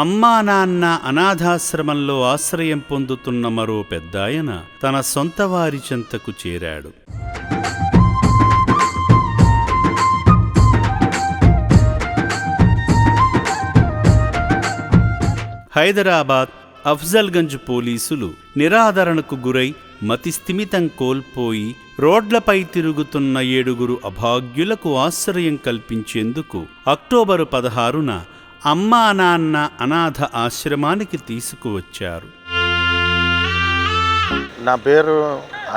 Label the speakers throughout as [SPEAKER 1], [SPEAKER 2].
[SPEAKER 1] అమ్మా నాన్న అనాథాశ్రమంలో ఆశ్రయం పొందుతున్న మరో పెద్దాయన తన సొంత వారి చెంతకు చేరాడు. హైదరాబాద్ అఫ్జల్గంజ్ పోలీసులు నిరాదరణకు గురై మతిస్థిమితం కోల్పోయి రోడ్లపై తిరుగుతున్న 7 అభాగ్యులకు ఆశ్రయం కల్పించేందుకు అక్టోబరు 16న అమ్మా నాన్న అనాథ ఆశ్రమానికి తీసుకువచ్చారు.
[SPEAKER 2] నా పేరు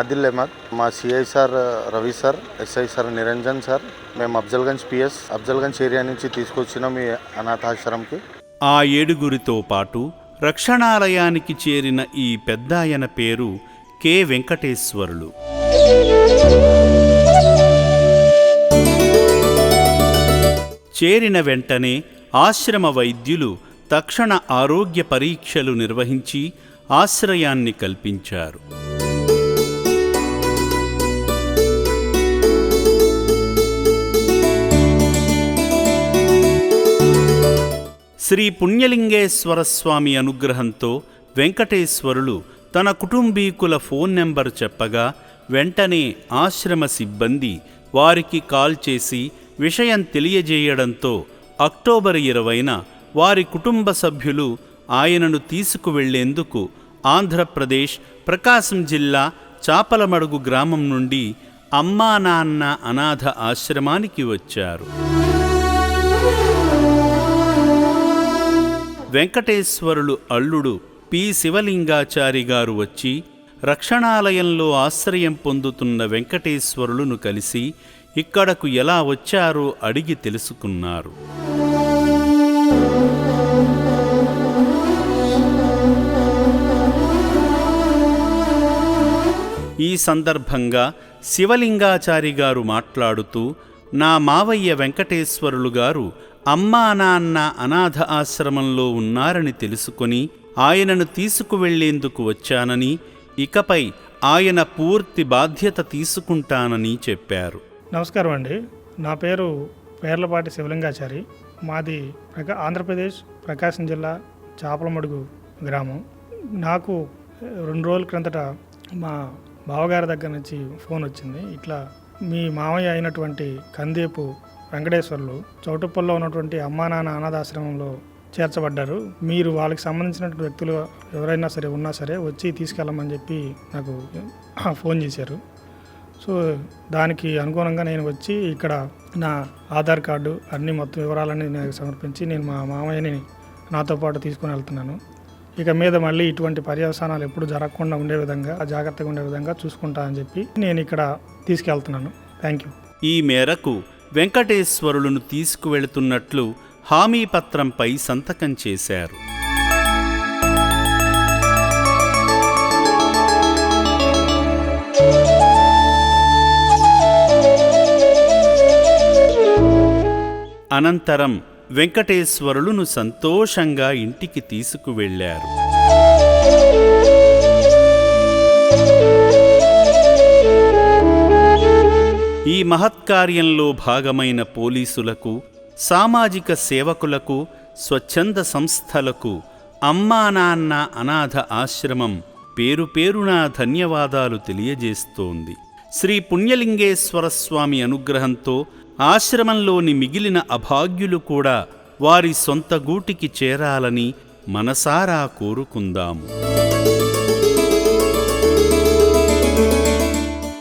[SPEAKER 2] ఆదిల్ అహ్మద్. మా CI sir Ravi sir, SI sir Niranjan sir, మేము అఫ్జల్గంజ్ పిఎస్ అఫ్జల్గంజ్ ఏరియా నుంచి తీసుకొచ్చినాం ఈ అనాథాశ్రమంకి.
[SPEAKER 1] ఆ 7 పాటు రక్షణాలయానికి చేరిన ఈ పెద్దాయన పేరు కె వెంకటేశ్వరులు. చేరిన వెంటనే ఆశ్రమ వైద్యులు తక్షణ ఆరోగ్య పరీక్షలు నిర్వహించి ఆశ్రయాన్ని కల్పించారు. శ్రీ పుణ్యలింగేశ్వర స్వామి అనుగ్రహంతో వెంకటేశ్వరులు తన కుటుంబీకుల ఫోన్ నెంబర్ చెప్పగా వెంటనే ఆశ్రమ సిబ్బంది వారికి కాల్ చేసి విషయం తెలియజేయడంతో అక్టోబర్ 20న వారి కుటుంబ సభ్యులు ఆయనను తీసుకువెళ్లేందుకు ఆంధ్రప్రదేశ్ ప్రకాశం జిల్లా చాపలమడుగు గ్రామం నుండి అమ్మా నాన్న అనాథ ఆశ్రమానికి వచ్చారు. వెంకటేశ్వరులు అల్లుడు పి శివలింగాచారి గారు వచ్చి రక్షణాలయంలో ఆశ్రయం పొందుతున్న వెంకటేశ్వరులను కలిసి ఇక్కడకు ఎలా వచ్చారో అడిగి తెలుసుకున్నారు. ఈ సందర్భంగా శివలింగాచారి గారు మాట్లాడుతూ, నా మావయ్య వెంకటేశ్వరులు గారు అమ్మా నాన్న అనాథ ఆశ్రమంలో ఉన్నారని తెలుసుకొని ఆయనను తీసుకువెళ్లేందుకు వచ్చానని, ఇకపై ఆయన పూర్తి బాధ్యత తీసుకుంటానని చెప్పారు.
[SPEAKER 3] నమస్కారం అండి. నా పేరు పేర్లపాటి శివలింగాచారి. మాది ఆంధ్రప్రదేశ్ ప్రకాశం జిల్లా చాపలమడుగు గ్రామం. నాకు 2 రోజుల క్రిందట మా బావగారి దగ్గర నుంచి ఫోన్ వచ్చింది. ఇట్లా మీ మామయ్య అయినటువంటి కందేపు వెంకటేశ్వర్లు చౌటుప్పల్లో ఉన్నటువంటి అమ్మా నాన్న అనాథాశ్రమంలో చేర్చబడ్డారు. మీరు వాళ్ళకి సంబంధించినటువంటి వ్యక్తులు ఎవరైనా సరే ఉన్నా సరే వచ్చి తీసుకెళ్ళమని చెప్పి నాకు ఫోన్ చేశారు. సో దానికి అనుగుణంగా నేను వచ్చి ఇక్కడ నా ఆధార్ కార్డు అన్ని మొత్తం వివరాలన్నీ నాకు సమర్పించి నేను మా మామయ్యని నాతో పాటు తీసుకుని వెళ్తున్నాను. ఇక మీద మళ్ళీ ఇటువంటి పర్యవసానాలు ఎప్పుడు జరగకుండా ఉండే విధంగా, జాగ్రత్తగా ఉండే విధంగా చూసుకుంటా అని చెప్పి నేను ఇక్కడ తీసుకెళ్తున్నాను. Thank you.
[SPEAKER 1] ఈ మేరకు వెంకటేశ్వరులను తీసుకువెళుతున్నట్లు హామీ పత్రంపై సంతకం చేశారు. అనంతరం వెంకటేశ్వరులను సంతోషంగా ఇంటికి తీసుకువెళ్లారు. ఈ మహత్కార్యంలో భాగమైన పోలీసులకు, సామాజిక సేవకులకు, స్వచ్ఛంద సంస్థలకు అమ్మా నాన్న అనాథ ఆశ్రమం పేరు పేరునా ధన్యవాదాలు తెలియజేస్తోంది. శ్రీ పుణ్యలింగేశ్వర స్వామి అనుగ్రహంతో ఆశ్రమంలోని మిగిలిన అభాగ్యులు కూడా వారి సొంత గూటికి చేరాలని మనసారా కోరుకుందాము.